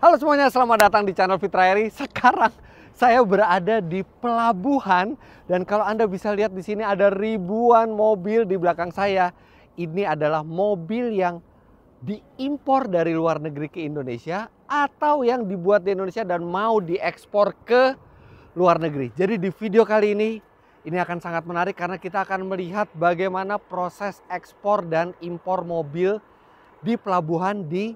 Halo semuanya, selamat datang di channel Fitra Eri. Sekarang saya berada di pelabuhan dan kalau Anda bisa lihat di sini ada ribuan mobil di belakang saya. Ini adalah mobil yang diimpor dari luar negeri ke Indonesia atau yang dibuat di Indonesia dan mau diekspor ke luar negeri. Jadi di video kali ini akan sangat menarik karena kita akan melihat bagaimana proses ekspor dan impor mobil di pelabuhan di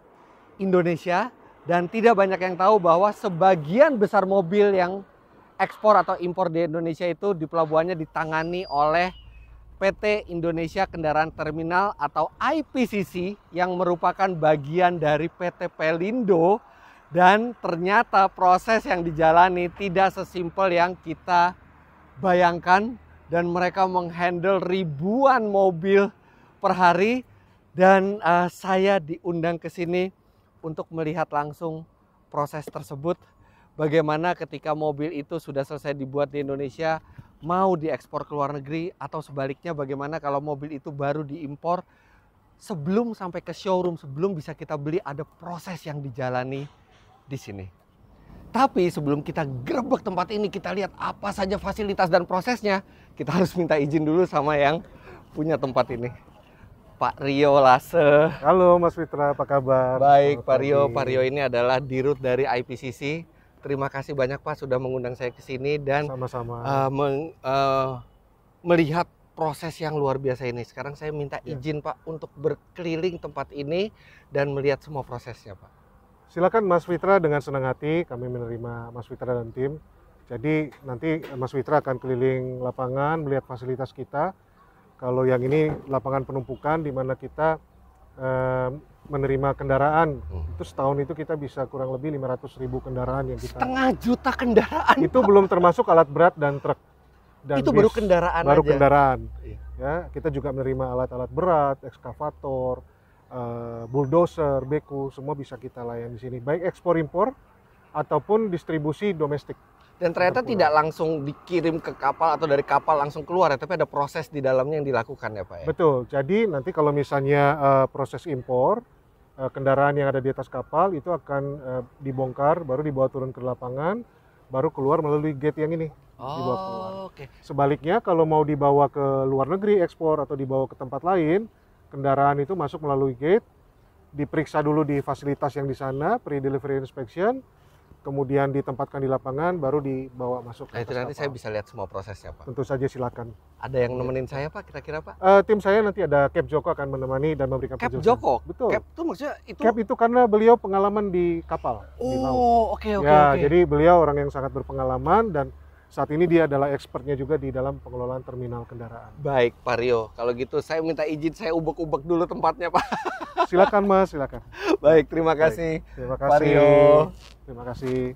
Indonesia. Dan tidak banyak yang tahu bahwa sebagian besar mobil yang ekspor atau impor di Indonesia itu di pelabuhannya ditangani oleh PT Indonesia Kendaraan Terminal atau IPCC yang merupakan bagian dari PT Pelindo. Dan ternyata proses yang dijalani tidak sesimpel yang kita bayangkan dan mereka menghandle ribuan mobil per hari. Dan saya diundang ke sini untuk melihat langsung proses tersebut. Bagaimana ketika mobil itu sudah selesai dibuat di Indonesia mau diekspor ke luar negeri, atau sebaliknya bagaimana kalau mobil itu baru diimpor sebelum sampai ke showroom, sebelum bisa kita beli, ada proses yang dijalani di sini. Tapi sebelum kita gerebek tempat ini, kita lihat apa saja fasilitas dan prosesnya, kita harus minta izin dulu sama yang punya tempat ini. Pak Rio Lase. Halo Mas Fitra, apa kabar? Baik Pak Rio. Pak Rio ini adalah Dirut dari IPCC. Terima kasih banyak Pak sudah mengundang saya ke sini dan sama-sama melihat proses yang luar biasa ini. Sekarang saya minta izin Pak untuk berkeliling tempat ini dan melihat semua prosesnya Pak. Silakan Mas Fitra, dengan senang hati kami menerima Mas Fitra dan tim. Jadi nanti Mas Fitra akan keliling lapangan melihat fasilitas kita. Kalau yang ini lapangan penumpukan di mana kita menerima kendaraan. Itu setahun itu kita bisa kurang lebih 500.000 kendaraan yang kita... Setengah juta kendaraan Itu Pak. belum termasuk alat berat dan truk. Dan Itu bis. baru kendaraan Baru aja. kendaraan. Iya. Ya, kita juga menerima alat-alat berat, ekskavator, bulldozer, beku, semua bisa kita layani di sini. Baik ekspor impor ataupun distribusi domestik. Dan ternyata tidak langsung dikirim ke kapal atau dari kapal langsung keluar ya, tapi ada proses di dalamnya yang dilakukan ya Pak ya? Betul, jadi nanti kalau misalnya proses impor, kendaraan yang ada di atas kapal itu akan dibongkar, baru dibawa turun ke lapangan, baru keluar melalui gate yang ini. Dibawa keluar. Oke. Sebaliknya kalau mau dibawa ke luar negeri ekspor atau dibawa ke tempat lain, kendaraan itu masuk melalui gate, diperiksa dulu di fasilitas yang di sana, pre-delivery inspection, kemudian ditempatkan di lapangan, baru dibawa masuk. Nah itu nanti saya bisa lihat semua prosesnya Pak. Tentu saja silakan. Ada yang nemenin saya Pak kira-kira Pak? Tim saya nanti ada Cap Joko akan menemani dan memberikan Cap penjelasan. Joko? Betul. Cap itu maksudnya itu? Cap itu karena beliau pengalaman di kapal. Di laut. Oh oke. Jadi beliau orang yang sangat berpengalaman dan saat ini dia adalah expertnya juga di dalam pengelolaan terminal kendaraan. Baik Pak Rio, kalau gitu saya minta izin saya ubek-ubek dulu tempatnya Pak. Silakan Mas, silakan. Baik, terima kasih. Terima Pak kasih. Rio. Terima kasih.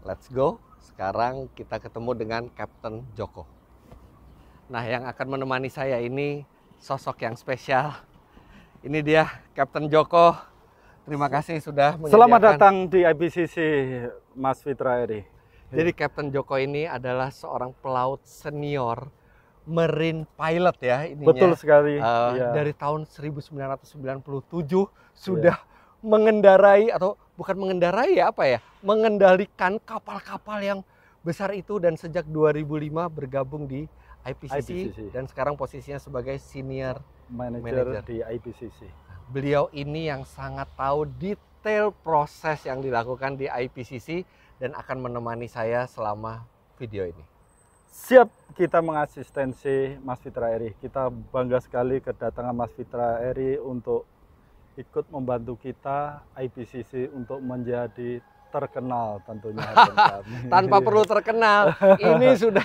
Let's go. Sekarang kita ketemu dengan Kapten Joko. Nah, yang akan menemani saya ini sosok yang spesial. Ini dia Kapten Joko. Terima kasih sudah menyediakan. Selamat datang di IPCC, Mas Fitra Eri. Jadi Kapten Joko ini adalah seorang pelaut senior, marine pilot ya ininya. Betul sekali. Dari tahun 1997 sudah mengendarai, atau bukan mengendarai ya apa ya, mengendalikan kapal-kapal yang besar itu, dan sejak 2005 bergabung di IPCC. Dan sekarang posisinya sebagai senior manager di IPCC. Beliau ini yang sangat tahu detail proses yang dilakukan di IPCC dan akan menemani saya selama video ini. Siap kita mengasistensi Mas Fitra Eri. Kita bangga sekali kedatangan Mas Fitra Eri untuk ikut membantu kita IPCC untuk menjadi terkenal tentunya. Tanpa perlu terkenal, ini sudah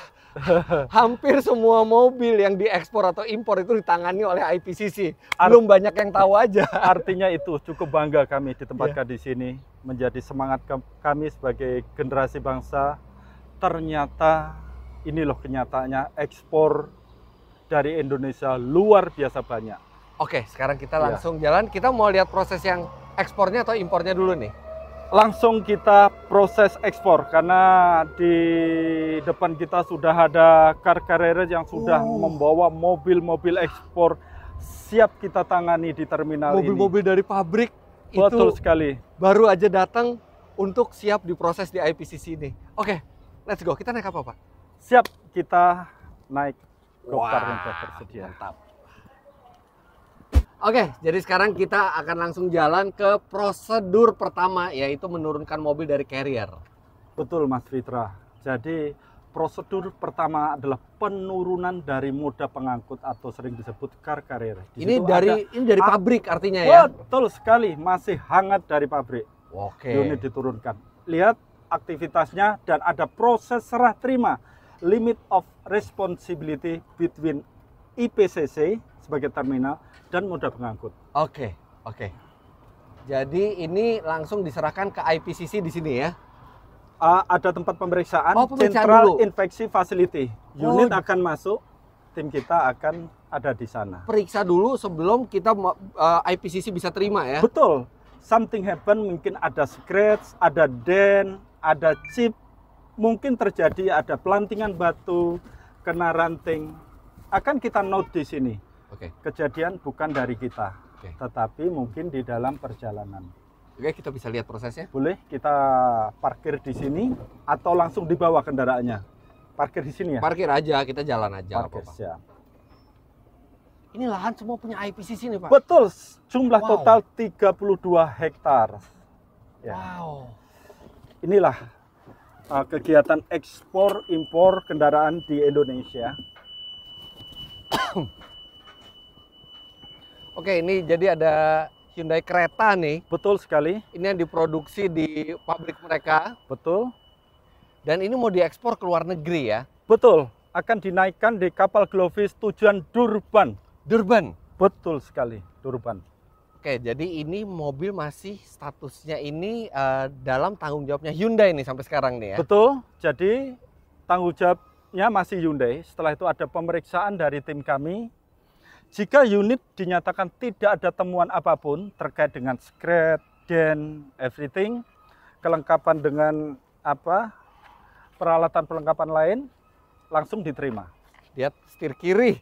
hampir semua mobil yang diekspor atau impor itu ditangani oleh IPCC. Belum banyak yang tahu aja. Artinya itu cukup bangga kami ditempatkan di sini, menjadi semangat kami sebagai generasi bangsa. Ternyata ini loh kenyataannya, ekspor dari Indonesia luar biasa banyak. Oke, sekarang kita langsung jalan. Kita mau lihat proses yang ekspornya atau impornya dulu nih. Langsung kita proses ekspor karena di depan kita sudah ada car carrier yang sudah membawa mobil-mobil ekspor siap kita tangani di terminal Mobil-mobil dari pabrik ini. Betul itu sekali. baru aja datang untuk siap diproses di IPCC ini. Oke, let's go. Kita naik apa, Pak? Siap, kita naik gokar yang sudah tersedia. Mantap. Oke, jadi sekarang kita akan langsung jalan ke prosedur pertama, yaitu menurunkan mobil dari carrier. Betul, Mas Fitra. Jadi prosedur pertama adalah penurunan dari moda pengangkut atau sering disebut car carrier. Ini dari pabrik artinya ya? Betul sekali, masih hangat dari pabrik. Oke. Unit diturunkan. Lihat aktivitasnya dan ada proses serah terima, limit of responsibility between IPCC sebagai terminal dan moda pengangkut. Oke. Jadi ini langsung diserahkan ke IPCC di sini ya? Ada tempat pemeriksaan, pemeriksaan Central dulu. Infection Facility. Unit akan masuk, tim kita akan ada di sana. Periksa dulu sebelum kita IPCC bisa terima ya? Betul. Something happen, mungkin ada scratch, ada dent, ada chip, mungkin terjadi ada pelantingan batu, kena ranting. Akan kita note di sini. Oke. Kejadian bukan dari kita, tetapi mungkin di dalam perjalanan. Oke, kita bisa lihat prosesnya. Boleh kita parkir di sini atau langsung dibawa kendaraannya? Parkir di sini ya? Parkir aja, kita jalan aja. Parkir, apa-apa. siap. Ini lahan semua punya IPCC nih, Pak? Betul, jumlah Wow. total 32 hektar. Ya. Wow. Inilah kegiatan ekspor impor kendaraan di Indonesia. Oke, ini jadi ada Hyundai Creta nih. Betul sekali. Ini yang diproduksi di pabrik mereka. Betul. Dan ini mau diekspor ke luar negeri ya? Betul. Akan dinaikkan di kapal Glowfish tujuan Durban. Durban? Betul sekali, Durban. Oke, jadi ini mobil masih statusnya ini dalam tanggung jawabnya Hyundai nih sampai sekarang nih ya? Betul. Jadi tanggung jawabnya masih Hyundai. Setelah itu ada pemeriksaan dari tim kami. Jika unit dinyatakan tidak ada temuan apapun terkait dengan scratch, dent, everything, kelengkapan dengan peralatan perlengkapan lain, langsung diterima. Lihat setir kiri.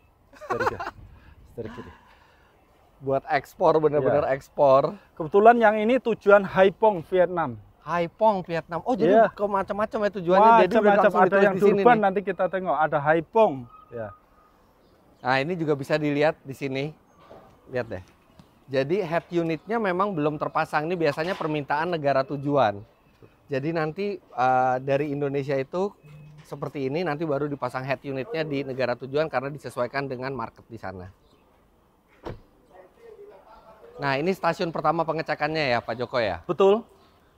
Setir kiri. Buat ekspor, bener-bener ekspor. Kebetulan yang ini tujuan Haiphong, Vietnam. Haiphong, Vietnam. Oh, jadi ke macam-macam ya tujuannya. Jadi Macam-macam, langsung ada yang di sini Durban nih. nanti kita tengok, ada Haiphong. Ya. Nah, ini juga bisa dilihat di sini. Lihat deh. Jadi head unitnya memang belum terpasang. Ini biasanya permintaan negara tujuan. Jadi nanti dari Indonesia itu seperti ini, nanti baru dipasang head unitnya di negara tujuan karena disesuaikan dengan market di sana. Nah, ini stasiun pertama pengecekannya ya, Pak Joko ya? Betul.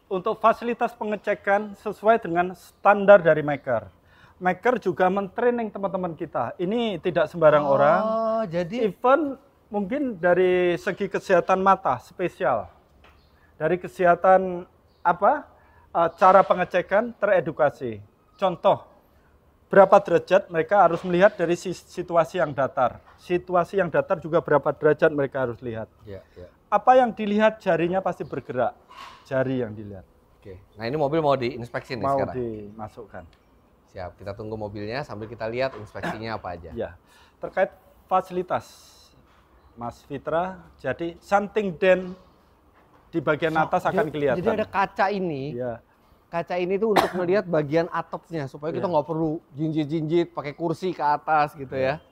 Untuk fasilitas pengecekan sesuai dengan standar dari maker. Maker juga mentraining teman-teman kita. Ini tidak sembarang orang. Oh, jadi Even mungkin dari segi kesehatan mata spesial. Dari kesehatan cara pengecekan teredukasi. Contoh, berapa derajat mereka harus melihat dari situasi yang datar. Situasi yang datar juga berapa derajat mereka harus lihat. ya. Apa yang dilihat jarinya pasti bergerak. Jari yang dilihat. Oke. Nah, ini mobil mau diinspeksi nih Mau sekarang. dimasukkan. Siap, kita tunggu mobilnya sambil kita lihat inspeksinya apa aja. Ya, terkait fasilitas, Mas Fitra, jadi something dent di bagian atas akan kelihatan. Jadi ada kaca ini. Ya, Kaca ini tuh untuk melihat bagian atapnya supaya kita nggak perlu jinjit-jinjit pakai kursi ke atas gitu ya.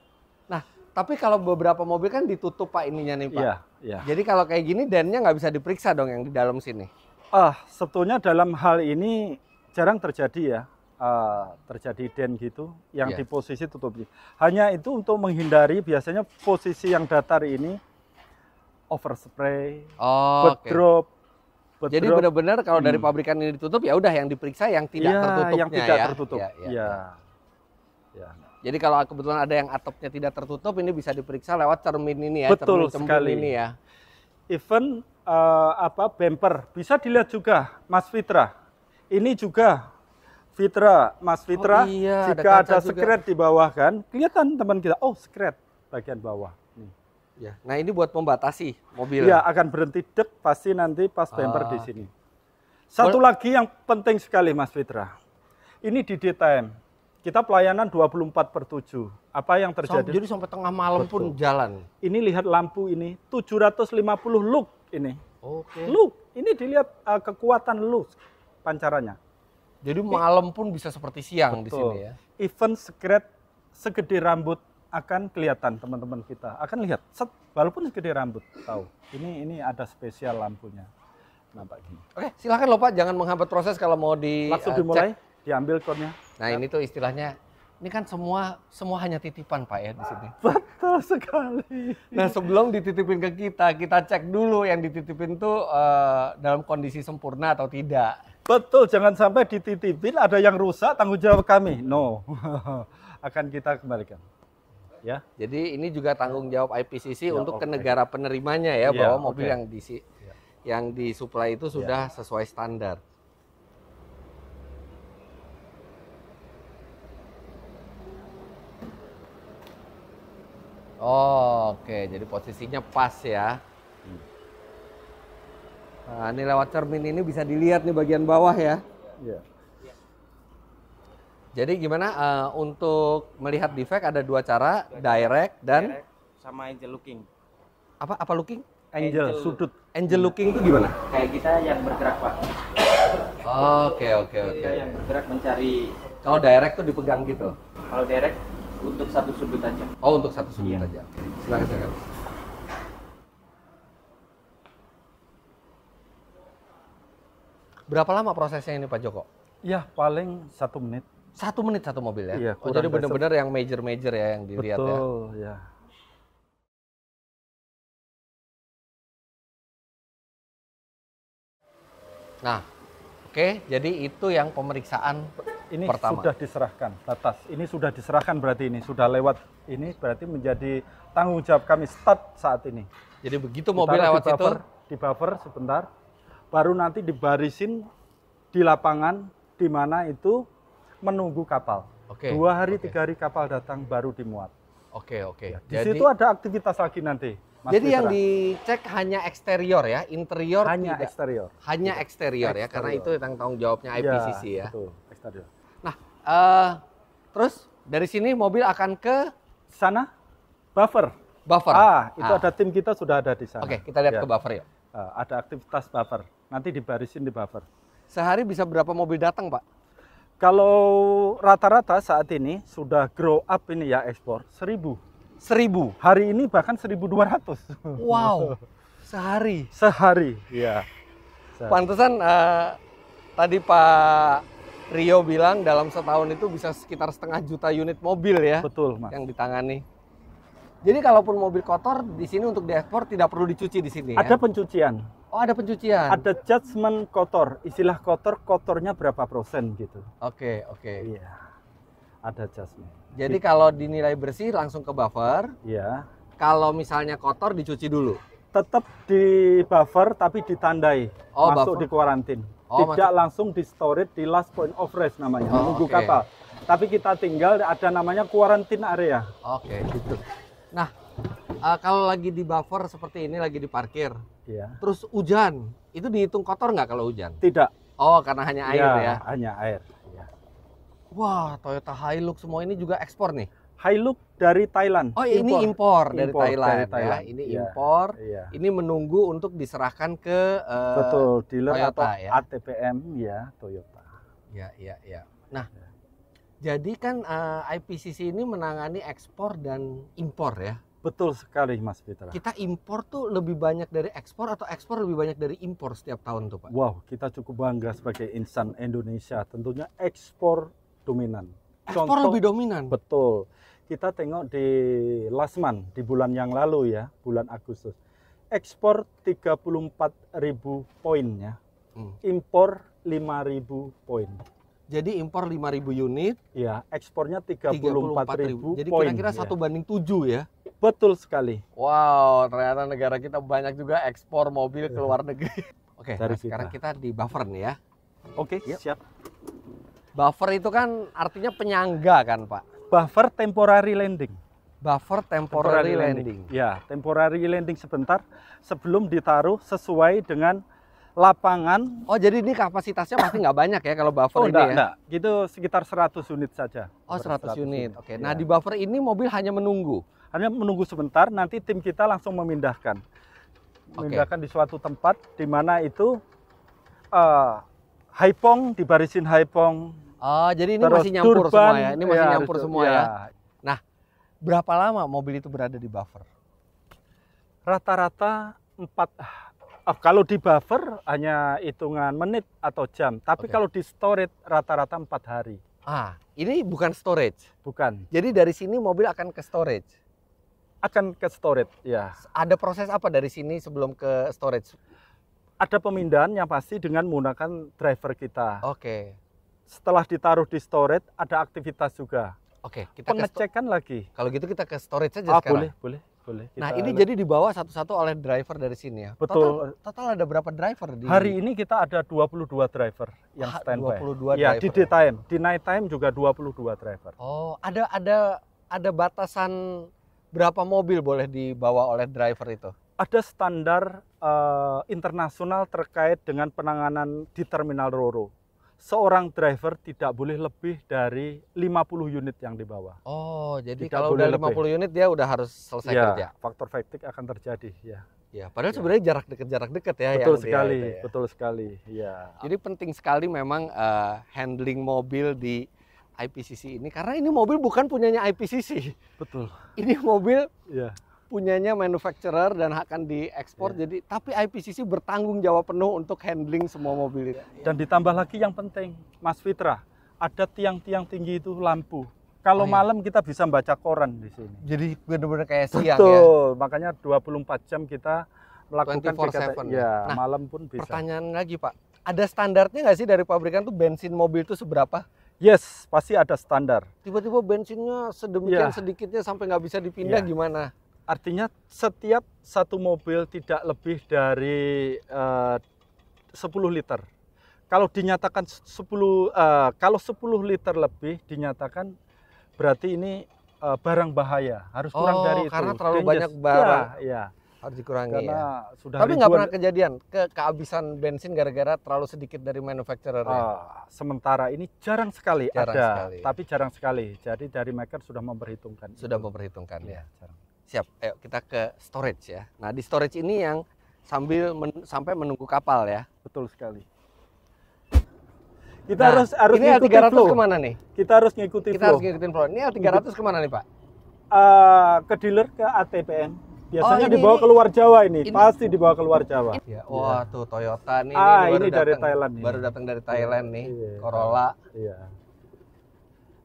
Nah, tapi kalau beberapa mobil kan ditutup Pak ininya nih Pak. iya. Jadi kalau kayak gini dentnya nggak bisa diperiksa dong yang di dalam sini. Sebetulnya dalam hal ini jarang terjadi ya. Terjadi dent gitu yang Yes. di posisi tutup. Hanya itu untuk menghindari biasanya posisi yang datar ini overspray, Oh, oke. bedrop. Jadi benar-benar kalau dari pabrikan ini ditutup ya udah yang diperiksa yang tidak tertutupnya yang tidak ya. tertutup. Ya. Ya. Jadi kalau kebetulan ada yang atapnya tidak tertutup ini bisa diperiksa lewat cermin ini ya, Betul cermin cembung sekali. ini ya. Even bumper bisa dilihat juga, Mas Fitra. Ini juga Mas Fitra, Oh iya, ada jika kaca ada juga. scratch di bawah kan, kelihatan teman kita, oh scratch bagian bawah. Nih. Ya. Nah, ini buat membatasi mobil. Iya, akan berhenti dek pasti nanti pas bumper di Ah. sini. Satu lagi yang penting sekali Mas Fitra. Ini di daytime. Kita pelayanan 24/7. Apa yang terjadi? Jadi sampai tengah malam pun jalan. Ini lihat lampu ini 750 lux ini. Oke. Lux. Ini dilihat kekuatan lux pancarannya. Jadi malam pun bisa seperti siang di Betul. sini ya. Even segede rambut akan kelihatan teman-teman kita. Akan lihat, set, walaupun segede rambut, tahu. Ini ada spesial lampunya. Nampak gini. Oke, silakan loh Pak, jangan menghambat proses kalau mau di Langsung dimulai, diambil code-nya. Nah, ini tuh istilahnya, ini kan semua hanya titipan Pak ya di sini. Betul sekali. Nah, sebelum dititipin ke kita cek dulu yang dititipin tuh dalam kondisi sempurna atau tidak. Betul, jangan sampai dititipin ada yang rusak, tanggung jawab kami. No, akan kita kembalikan. Ya. Jadi ini juga tanggung jawab IPCC Ya, untuk ke oke. negara penerimanya ya, Ya, bahwa mobil oke. yang disuplai itu sudah sesuai standar. Oh, oke, jadi posisinya pas ya. Nah, ini lewat cermin ini bisa dilihat nih bagian bawah ya. Ya. Jadi gimana untuk melihat defect ada dua cara, direct dan sama angel looking. apa looking? Angel, Angel. sudut. Angel looking itu gimana? Kayak kita yang bergerak, Pak. Oke. Kita yang bergerak mencari. Kalau direct tuh dipegang gitu. Kalau direct untuk satu sudut aja. Oh, untuk satu sudut Iya. aja. Silakan. Berapa lama prosesnya ini Pak Joko? Ya, paling 1 menit. 1 menit satu mobil ya? Iya, Oh, jadi kurang benar-benar yang major ya yang dilihat ya? Betul, ya. Nah, oke, jadi itu yang pemeriksaan Ini pertama. sudah diserahkan batas. Ini sudah diserahkan berarti ini sudah lewat. Ini berarti menjadi tanggung jawab kami start saat ini. Jadi begitu mobil Ditaruh lewat di situ, buffer, di buffer sebentar, baru nanti dibarisin di lapangan di mana itu menunggu kapal. Oke, 2 hari, oke. 3 hari kapal datang baru dimuat. Oke. Di situ ada aktivitas lagi nanti. Mas Jadi yang Fitra. dicek hanya eksterior ya, interior hanya tidak. eksterior. Hanya eksterior ya, karena itu Eksterior. yang tanggung jawabnya IPCC ya. Betul, eksterior. Nah, terus dari sini mobil akan ke Sana buffer. buffer. Itu ada tim kita sudah ada di sana. Oke, kita lihat Ya. ke buffer yuk. Ada aktivitas buffer. Nanti dibarisin di buffer. Sehari bisa berapa mobil datang Pak? Kalau rata-rata saat ini sudah grow up ini ya ekspor 1000. 1000. Hari ini bahkan 1200. Wow, sehari. Sehari. Iya. Pantesan tadi Pak Rio bilang dalam setahun itu bisa sekitar 1,5 juta unit mobil ya Betul, Mas. yang ditangani. Jadi kalaupun mobil kotor di sini untuk diekspor tidak perlu dicuci di sini ya? Ada pencucian. Oh, ada pencucian. Ada judgement kotor. Istilah kotornya berapa persen gitu. Oke. Iya. Ada judgement. Jadi kalau dinilai bersih langsung ke buffer. Iya. Kalau misalnya kotor dicuci dulu. Tetap di buffer tapi ditandai. Oh, masuk buffer. di kuarantin. Oh, Tidak masuk. langsung di storage di last point of rest namanya. Oh, Menunggu oke. kapal. Tapi kita tinggal ada namanya quarantine area. Oke, gitu. Nah, kalau lagi di buffer seperti ini, lagi di parkir, Iya. terus hujan, itu dihitung kotor nggak kalau hujan? Tidak. Oh, karena hanya air ya? Hanya air. Ya. Wah, Toyota Hilux semua ini juga ekspor nih? Hilux dari Thailand. Oh, ini impor dari Impor Thailand, dari Thailand. ya? Ini Iya. impor, Iya. ini menunggu untuk diserahkan ke Betul, dealer Toyota, atau ya? ATPM ya, Toyota. Ya. Nah, jadi kan IPCC ini menangani ekspor dan impor ya? Betul sekali Mas Fitra. Kita impor tuh lebih banyak dari ekspor atau ekspor lebih banyak dari impor setiap tahun tuh Pak? Wow, kita cukup bangga sebagai insan Indonesia. Tentunya ekspor dominan. Ekspor lebih dominan? Betul. Kita tengok di last month, di bulan yang lalu ya, bulan Agustus. Ekspor 34.000 poin ya. Impor 5.000 poin. Jadi impor 5.000 unit, Ya, ekspornya 34.000 jadi poin. kira-kira ya. 1:7 ya? Betul sekali. Wow, ternyata negara kita banyak juga ekspor mobil ke luar negeri. Oke, Dari nah sekarang kita di buffer nih ya. Oke, Yuk. siap. Buffer itu kan artinya penyangga kan Pak? Buffer temporary landing. Buffer temporary landing. Ya, temporary landing sebentar sebelum ditaruh sesuai dengan lapangan. Oh, jadi ini kapasitasnya pasti nggak banyak ya kalau buffer Oh, ini ya? enggak. Gitu sekitar 100 unit saja. Oh, 100 unit. Oke. Ya. Nah, di buffer ini mobil hanya menunggu. Hanya menunggu sebentar, nanti tim kita langsung memindahkan. Memindahkan di suatu tempat di mana itu haipong, dibarisin haipong. Oh, jadi ini Terus masih nyampur durban, semua ya? Ini masih ya, nyampur semua ya? Berapa lama mobil itu berada di buffer? Rata-rata 4, kalau di buffer hanya hitungan menit atau jam. Tapi Oke. kalau di storage rata-rata 4 hari. Ah, ini bukan storage. Bukan. Jadi dari sini mobil akan ke storage. Akan ke storage, ya. Ada proses apa dari sini sebelum ke storage? Ada pemindahan yang pasti dengan menggunakan driver kita. Oke. Setelah ditaruh di storage, ada aktivitas juga. Oke, kita Pengecekan lagi. kalau gitu kita ke storage saja sekarang. Boleh. Nah, Kita ini jadi dibawa satu-satu oleh driver dari sini ya. Betul. Total ada berapa driver di Hari ini kita ada 22 driver yang standby. 22 Ya, driver. di daytime. Di night time juga 22 driver. Oh, ada batasan berapa mobil boleh dibawa oleh driver itu? Ada standar internasional terkait dengan penanganan di Terminal Roro. Seorang driver tidak boleh lebih dari 50 unit yang dibawa. Oh, jadi Tidak kalau boleh udah lebih. 50 unit dia udah harus selesai kerja. Ya, faktor fatigue akan terjadi. Ya. Ya, padahal Ya. sebenarnya jarak dekat ya. Betul yang dia sekali, itu ya. betul sekali. Ya. Jadi penting sekali memang handling mobil di IPCC ini karena ini mobil bukan punyanya IPCC. Betul. Ini mobil Ya. punyanya manufacturer dan akan diekspor. Ya. Jadi tapi IPCC bertanggung jawab penuh untuk handling semua mobil itu. Dan ditambah lagi yang penting, Mas Fitra, ada tiang-tiang tinggi itu lampu. Kalau Oh, iya. malam kita bisa baca koran di sini. Jadi benar-benar kayak siang ya. Betul, makanya 24 jam kita melakukan 24/7 kegiatan. ya. Ya, Nah, malam pun bisa. Pertanyaan lagi Pak, ada standarnya nggak sih dari pabrikan tuh bensin mobil itu seberapa? Yes, pasti ada standar. Tiba-tiba bensinnya sedemikian Iya. sedikitnya sampai nggak bisa dipindah Iya. gimana? Artinya setiap satu mobil tidak lebih dari 10 liter. Kalau dinyatakan 10 kalau 10 liter lebih dinyatakan berarti ini barang bahaya, harus kurang dari itu. Karena terlalu Dangerous. banyak barang. Ya, Harus dikurangi karena ya. sudah Tapi nggak ribuan- pernah kejadian kehabisan bensin gara-gara terlalu sedikit dari manufacturer. sementara ini jarang sekali Jarang ada, sekali. tapi jarang sekali. Jadi dari maker sudah memperhitungkan. Sudah itu. memperhitungkan ya. Iya, jarang. Siap, ayo kita ke storage ya. Nah di storage ini yang sampai menunggu kapal ya. Betul sekali. Kita Nah, harus ini ngikuti L300 flow. kemana nih? Kita harus ngikuti Kita flow. harus ngikutin flow. Ini L300 kemana nih Pak? Ke dealer, ke ATPN. Biasanya ini- dibawa keluar Jawa ini. ini- Pasti dibawa keluar Jawa. Ya, wah tuh Toyota nih. Ini dari Thailand ini. Baru datang dari Thailand nih. Iya. Corolla, Iya.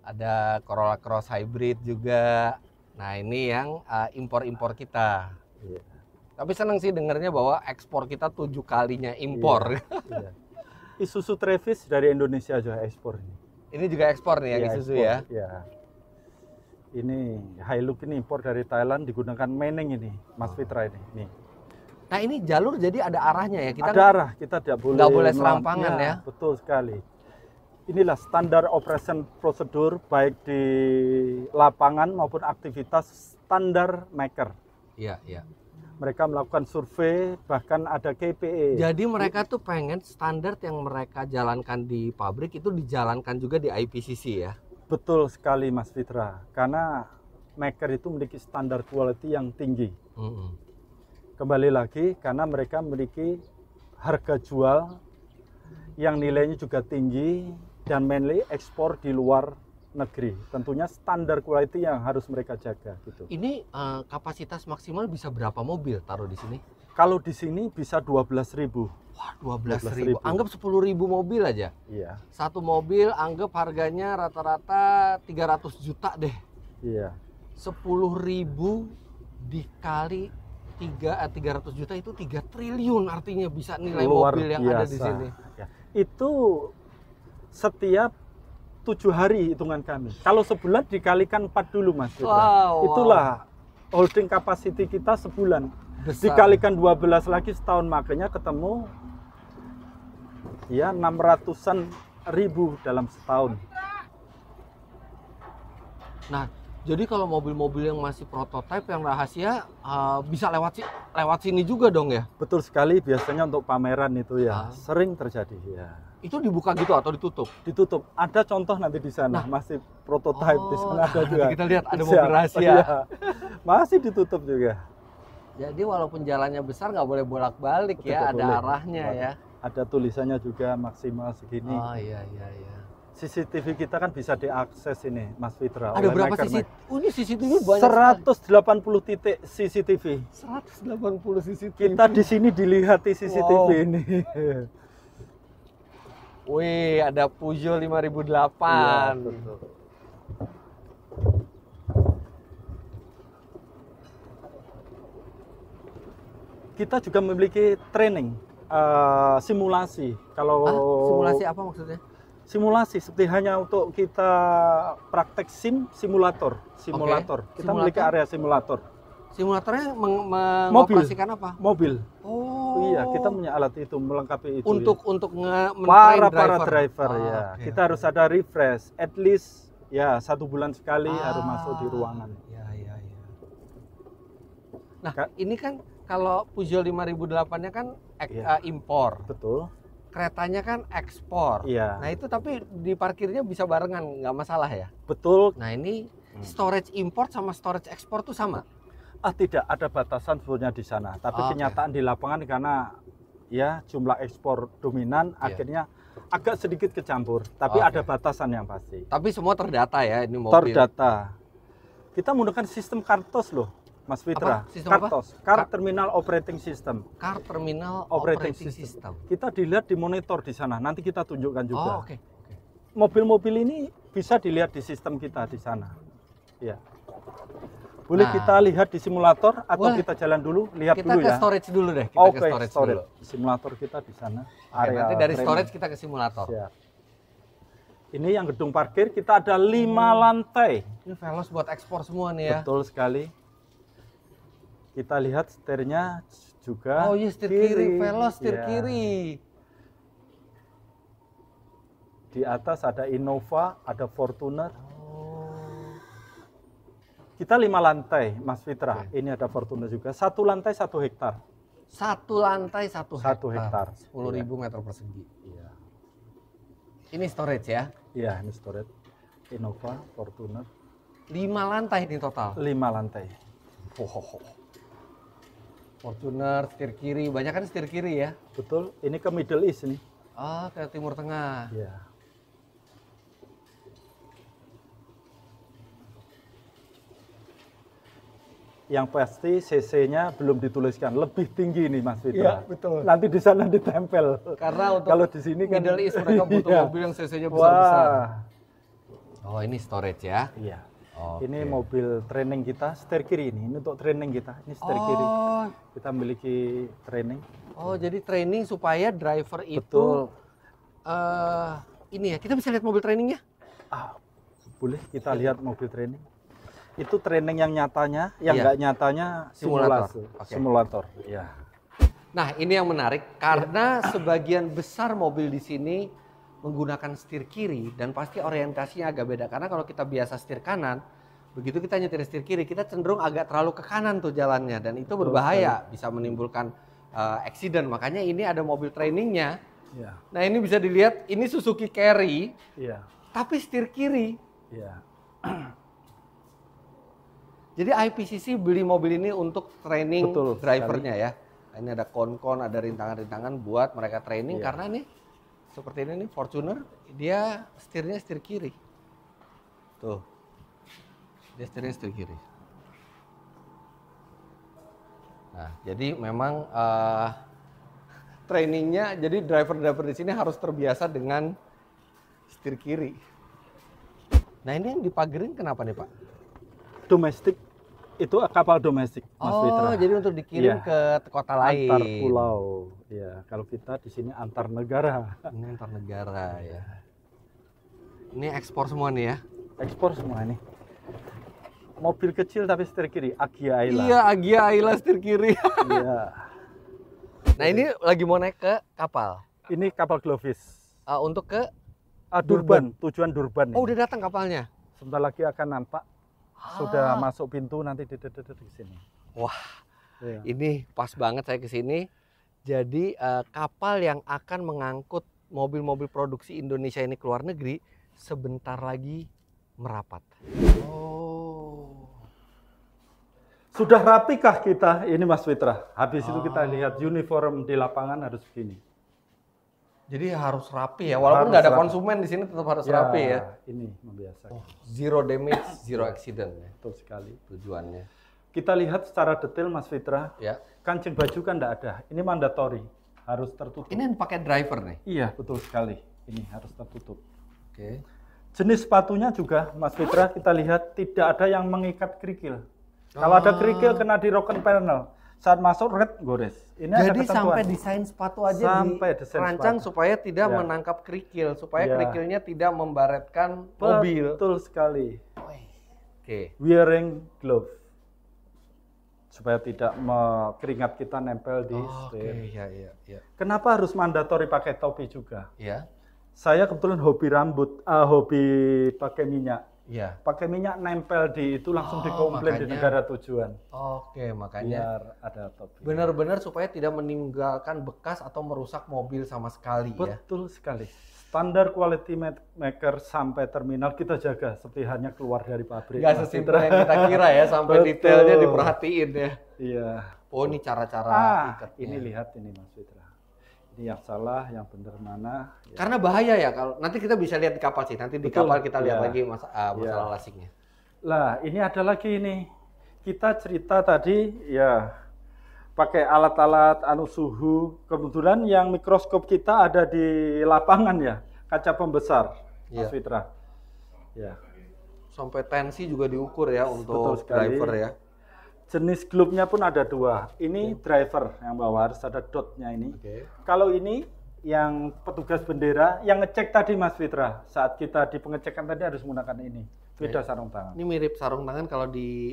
ada Corolla Cross Hybrid juga. Nah ini yang impor-impor kita. Iya. Tapi seneng sih dengernya bahwa ekspor kita 7 kalinya impor. Iya. Isuzu Travis dari Indonesia juga ekspor. Ini juga ekspor nih yang Iya, Isuzu ekspor. ya. Iya. Ini Hilux ini impor dari Thailand digunakan Meneng ini, Mas Fitra ini. Nih. Nah ini jalur jadi ada arahnya ya. Kita Ada arah, kita tidak boleh nggak boleh serampangan ya. Betul sekali. Inilah standar operation prosedur baik di lapangan maupun aktivitas standar maker. Iya, iya. Mereka melakukan survei, bahkan ada KPI. Jadi mereka tuh pengen standar yang mereka jalankan di pabrik itu dijalankan juga di IPCC ya. Betul sekali Mas Fitra, karena maker itu memiliki standar quality yang tinggi. Kembali lagi, karena mereka memiliki harga jual yang nilainya juga tinggi dan mainly ekspor di luar negeri. Tentunya standar quality yang harus mereka jaga gitu. Ini kapasitas maksimal bisa berapa mobil taruh di sini? Kalau di sini bisa 12.000. Wah, 12.000. Anggap 10.000 mobil aja. Iya. Satu mobil anggap harganya rata-rata 300 juta deh. Iya. 10.000 dikali 300 juta itu 3 triliun artinya bisa nilai Luar mobil yang ada di biasa. sini. Ya. Itu setiap 7 hari hitungan kami. Kalau sebulan dikalikan 4 dulu Mas Fitra. Wow, Itulah holding capacity kita sebulan. besar. Dikalikan 12 lagi setahun, makanya ketemu ya 600-an ribu dalam setahun. Nah, Jadi kalau mobil-mobil yang masih prototipe yang rahasia bisa lewat sini juga dong ya? Betul sekali, biasanya untuk pameran itu ya Ah. sering terjadi ya. Itu dibuka gitu atau ditutup? Ditutup. Ada contoh nanti di sana, masih prototipe di sana ada juga. Nanti kita lihat ada Siap. mobil rahasia. Iya. Masih ditutup juga. Jadi walaupun jalannya besar nggak boleh bolak-balik Betul, ya, nggak ada boleh. arahnya ya. Ada tulisannya juga maksimal segini. Oh iya. CCTV kita kan bisa diakses ini, Mas Fitra. Ada oleh berapa maker-maker. CCTV? Oh ini CCTV banyak sekali. 180 titik CCTV. 180 CCTV. Kita di sini dilihati CCTV Wow. ini. Wih, ada Peugeot 5008. Iya, betul. Kita juga memiliki training, simulasi. Kalau Simulasi apa maksudnya? simulasi seperti hanya untuk kita praktek simulator. Kita Simulator? memiliki area simulator. Simulatornya mengoperasikan apa? Mobil. Oh. Iya, kita punya alat itu melengkapi itu. Untuk para driver Oh, ya. oke. Kita harus ada refresh, at least ya 1 bulan sekali harus masuk di ruangan. Ya. Nah, Kak. ini kan kalau Peugeot 5008-nya kan Iya. impor. Betul. Keretanya kan ekspor. Iya. Nah, itu tapi diparkirnya bisa barengan, nggak masalah ya? Betul. Nah, ini storage import sama storage ekspor tuh sama? Tidak ada batasan sebenarnya di sana. Tapi Oke. kenyataan di lapangan karena ya jumlah ekspor dominan, Iya. akhirnya agak sedikit kecampur. Tapi Oke. ada batasan yang pasti. Tapi semua terdata ya ini mobil. Terdata. Kita menggunakan sistem Kartos loh, Mas Fitra. Apa? Sistem apa? Kartos, Car Terminal Operating System. Car Terminal Operating Operating System. System. Kita dilihat di monitor di sana. Nanti kita tunjukkan juga. Oh, oke. Mobil-mobil ini bisa dilihat di sistem kita di sana. Ya. Boleh Nah. kita lihat di simulator atau Boleh. kita jalan dulu, lihat Kita dulu ke ya. storage dulu deh. Kita Oke, ke storage dulu. Simulator kita di sana. Oke, nanti dari training. storage kita ke simulator. Siap. Ini yang gedung parkir, kita ada 5 lantai. Ini Veloz buat ekspor semua nih ya. Betul sekali. Kita lihat setirnya juga. Oh iya, setir kiri, Veloz setir Ya. kiri. Di atas ada Innova, ada Fortuner. Oh. Kita 5 lantai, Mas Fitra. Ini ada Fortuner juga. 1 lantai 1 hektar. Satu lantai 1 1 hektar. hektar. 10.000 meter persegi. Iya. Ini storage ya. Iya, ini storage. Innova, Fortuner. 5 lantai ini total. 5 lantai. Fortuner, setir kiri. Banyak kan setir kiri ya. Betul. Ini ke Middle East nih. Ah, ke Timur Tengah. Iya. Yang pasti CC-nya belum dituliskan, lebih tinggi nih Mas Fitra. Iya, betul. Nanti di sana ditempel. Karena untuk Kalau di sini kan Middle East mereka butuh Iya. mobil yang cc-nya besar-besar. Wah. Oh, ini storage ya. Iya. Oke. Ini mobil training kita, setir kiri ini untuk training kita. Ini setir kiri. Oh, Kita memiliki training. oh, jadi training supaya driver itu Betul. ini ya. Kita bisa lihat mobil trainingnya? Boleh kita lihat mobil training. Itu training yang nyatanya, yang Iya. nggak nyatanya Simulator. simulasi. Oke. Simulator. Ya. Nah, ini yang menarik karena sebagian besar mobil di sini menggunakan setir kiri dan pasti orientasinya agak beda. Karena kalau kita biasa setir kanan, begitu kita nyetir setir kiri, kita cenderung agak terlalu ke kanan tuh jalannya dan itu berbahaya, bisa menimbulkan accident. Makanya ini ada mobil trainingnya. Ya. Nah, ini bisa dilihat, ini Suzuki Carry, Iya. tapi setir kiri. Iya. Jadi IPCC beli mobil ini untuk training Betul drivernya ya. Ini ada kon-kon, ada rintangan-rintangan buat mereka training Iya. karena nih seperti ini nih Fortuner, dia setirnya setir kiri. Tuh. Dia setirnya setir kiri. Nah, jadi memang trainingnya, jadi driver-driver di sini harus terbiasa dengan setir kiri. Nah, ini yang dipagerin kenapa nih, Pak? Domestik itu kapal domestik, Mas Fitra. Jadi untuk dikirim Iya. ke kota lain. Antar pulau. Ya, kalau kita di sini antar negara. Ini antar negara ya. Ini ekspor semua nih ya. Ekspor semua ini. Mobil kecil tapi setir kiri, Agia Ayla. Iya, Agia Ayla setir kiri. Iya. Nah, ini lagi mau naik ke kapal. Ini kapal Glovis. Untuk ke Durban, tujuan Durban. Oh, ini. udah datang kapalnya. Sebentar lagi akan nampak. Sudah masuk pintu nanti di sini. Wah, Iya. ini pas banget saya ke sini. Jadi kapal yang akan mengangkut mobil-mobil produksi Indonesia ini ke luar negeri sebentar lagi merapat. Oh. Sudah rapikah kita ini Mas Fitra? Habis itu kita lihat uniform di lapangan harus begini. Jadi harus rapi ya, walaupun Harus nggak ada rapi. konsumen di sini tetap harus rapi ya. Ini membiasakan. Zero damage, zero accident ya Betul sekali. tujuannya. Kita lihat secara detail Mas Fitra, Ya. kancing baju kan enggak ada. Ini mandatory, harus tertutup. Ini yang pakai driver nih. Iya, betul sekali. Ini harus tertutup. Oke. Jenis sepatunya juga Mas Fitra kita lihat tidak ada yang mengikat kerikil. Kalau ada kerikil kena di rocker panel. Saat masuk red gores. Ini ada Jadi ketentuan. sampai desain sepatu aja Sampai desain dirancang sepatu. supaya tidak Ya. menangkap kerikil, supaya Ya. kerikilnya tidak membaretkan mobil. Betul sekali. Oke. Wearing glove. Supaya tidak keringat kita nempel di Oke, setir. ya, ya, ya. Kenapa harus mandatori pakai topi juga? Ya, Saya kebetulan hobi rambut, hobi pakai minyak. ya. Pakai minyak nempel di itu langsung Oh, dikomplain di makanya. negara tujuan. Oke, makanya Biar ada topi. benar-benar supaya tidak meninggalkan bekas atau merusak mobil sama sekali ya. Betul sekali. Standar quality maker sampai terminal kita jaga seperti hanya keluar dari pabrik. Gak Mas sesimpel Fitra. yang kita kira ya, sampai Betul. detailnya diperhatiin ya. Iya. Oh, ini cara-cara ikatnya. Ini lihat ini Mas Fitra. Ini yang salah, yang benar mana. Ya. Karena bahaya ya, kalau nanti kita bisa lihat di kapal sih. Nanti di Betul. kapal kita lihat Ya. lagi masalah lasingnya. Lah, ini ada lagi ini. Kita cerita tadi ya pakai alat-alat anu suhu. Kebetulan yang mikroskop kita ada di lapangan ya, kaca pembesar, Iya. Mas Fitra. Ya. Sampai tensi juga diukur ya Betul untuk sekali. driver ya. Jenis glove-nya pun ada dua. Ini driver yang bawa harus ada dot-nya ini. Oke. Kalau ini yang petugas bendera yang ngecek tadi Mas Fitra, saat kita di pengecekan tadi harus menggunakan ini. Beda sarung tangan. Ini mirip sarung tangan kalau di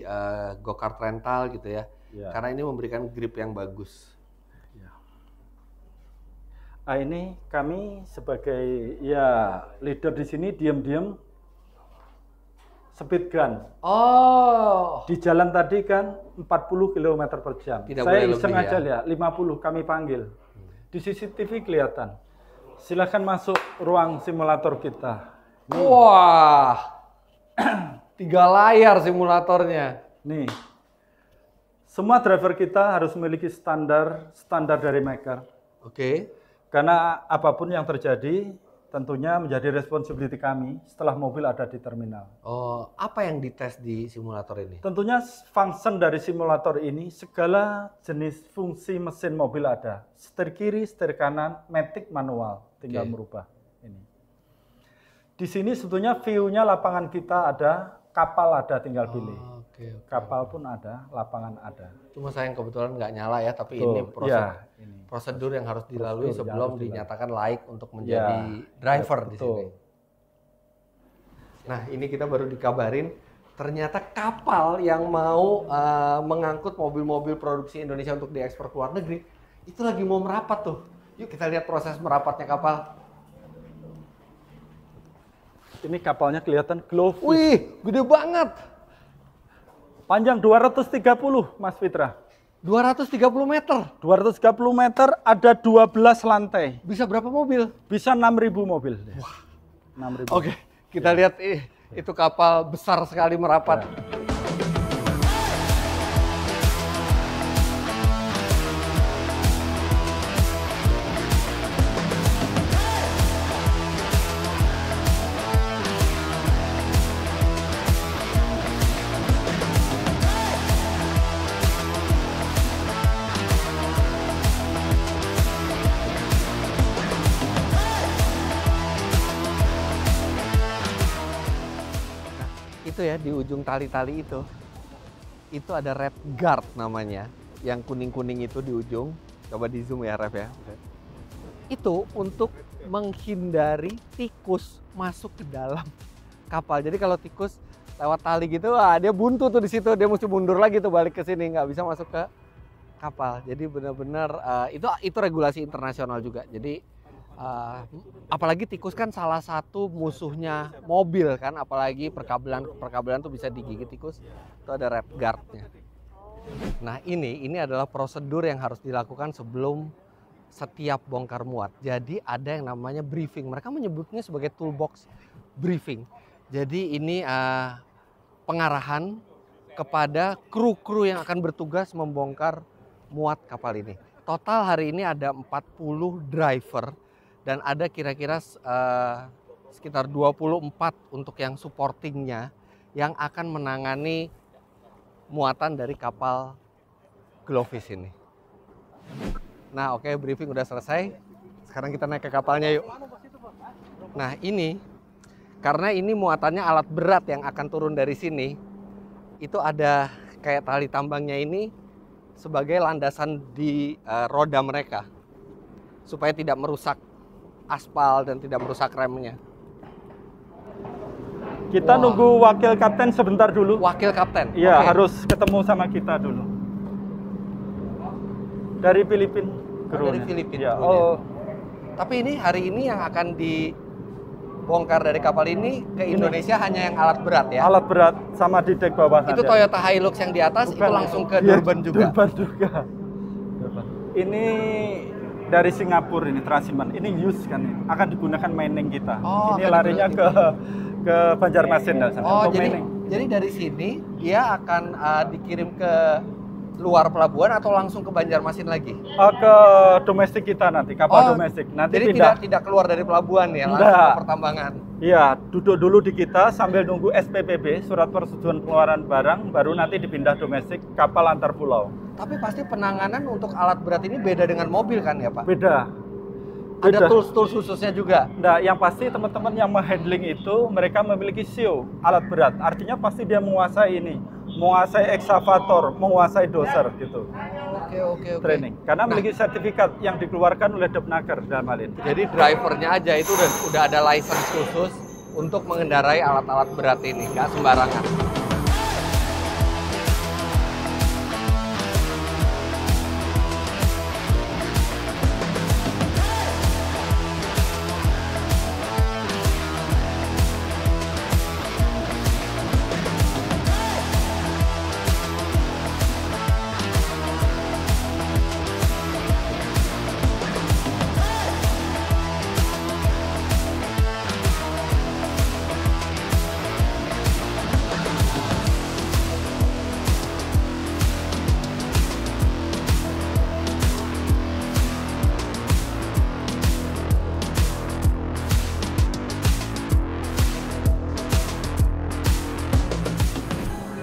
go-kart rental gitu ya. Ya. Karena ini memberikan grip yang bagus. Nah, ini kami sebagai ya leader di sini diam-diam speed gun. Oh. Di jalan tadi kan 40 km per jam. Tidak Saya boleh iseng lebih aja ya? lihat 50 kami panggil. Di CCTV kelihatan. Silakan masuk ruang simulator kita. Wah. 3 layar simulatornya. Nih. Semua driver kita harus memiliki standar dari maker. Oke. Karena apapun yang terjadi tentunya menjadi responsibility kami setelah mobil ada di terminal. Oh, apa yang dites di simulator ini? Tentunya function dari simulator ini segala jenis fungsi mesin mobil ada. Setir kiri, setir kanan, matic manual, tinggal Oke. merubah ini. Di sini sebetulnya view-nya lapangan kita ada, kapal ada tinggal pilih. Oke. Kapal pun ada, lapangan ada. Cuma saya yang kebetulan nggak nyala ya, tapi Betul. ini Ya, ini. prosedur yang harus dilalui Prosedur yang sebelum harus dilalui. dinyatakan layak untuk menjadi Ya, driver di betul. sini. Nah, ini kita baru dikabarin ternyata kapal yang mau mengangkut mobil-mobil produksi Indonesia untuk diekspor ke luar negeri itu lagi mau merapat tuh. Yuk kita lihat proses merapatnya kapal. Ini kapalnya kelihatan glove. Wih, gede banget. Panjang 230, Mas Fitra. 230 meter. 230 meter, ada 12 lantai. Bisa berapa mobil? Bisa 6.000 mobil. Wah. 6.000. Oke, kita lihat itu kapal besar sekali merapat. Itu ya di ujung tali-tali itu ada red guard namanya, yang kuning-kuning itu di ujung. Coba di zoom ya Ref ya. Itu untuk menghindari tikus masuk ke dalam kapal. Jadi kalau tikus lewat tali gitu, dia buntu tuh di situ, dia mesti mundur lagi tuh balik ke sini, nggak bisa masuk ke kapal. Jadi benar-benar itu regulasi internasional juga. Jadi Apalagi tikus kan salah satu musuhnya mobil kan, apalagi perkabelan tuh bisa digigit tikus. Itu ada red guardnya. Nah ini adalah prosedur yang harus dilakukan sebelum setiap bongkar muat. Jadi ada yang namanya briefing. Mereka menyebutnya sebagai toolbox briefing. Jadi ini pengarahan kepada kru-kru yang akan bertugas membongkar muat kapal ini. Total hari ini ada 40 driver dan ada kira-kira sekitar 24 untuk yang supportingnya yang akan menangani muatan dari kapal Glowfish ini. Nah oke, briefing udah selesai. Sekarang kita naik ke kapalnya yuk. Nah ini, karena ini muatannya alat berat yang akan turun dari sini, itu ada kayak tali tambangnya ini sebagai landasan di roda mereka. Supaya tidak merusak aspal dan tidak merusak remnya. Kita nunggu wakil kapten sebentar dulu. Wakil kapten? Iya, Oke. harus ketemu sama kita dulu. Dari Filipina. Dari Filipina. Ya. Oh. Tapi ini hari ini yang akan dibongkar dari kapal ini ke Indonesia hanya yang alat berat ya? Alat berat sama di dek bawah. Itu saja. Toyota Hilux yang di atas. Bukan. Itu langsung ke Iya, Durban juga? Durban juga. Ini dari Singapura ini, Trasiman. Ini use kan, akan digunakan mining kita. Oh, ini larinya ke Banjarmasin. Oh, untuk jadi mining. dari sini dia akan dikirim ke luar pelabuhan atau langsung ke Banjarmasin lagi? Ke domestik kita nanti, kapal domestik. Nanti jadi pindah. tidak keluar dari pelabuhan ya, langsung Enggak. ke pertambangan. Iya, duduk dulu di kita sambil nunggu SPPB, surat persetujuan pengeluaran barang, baru nanti dipindah domestik kapal antar pulau. Tapi pasti penanganan untuk alat berat ini beda dengan mobil kan ya Pak? Beda. Ada tools khususnya juga? Nah, yang pasti teman-teman yang menghandling itu mereka memiliki SIO, alat berat. Artinya pasti dia menguasai ini, menguasai excavator, menguasai doser gitu. Oke. Training. Karena memiliki sertifikat yang dikeluarkan oleh Depnaker dalam hal ini. Jadi drivernya aja itu udah ada license khusus untuk mengendarai alat-alat berat ini, nggak sembarangan.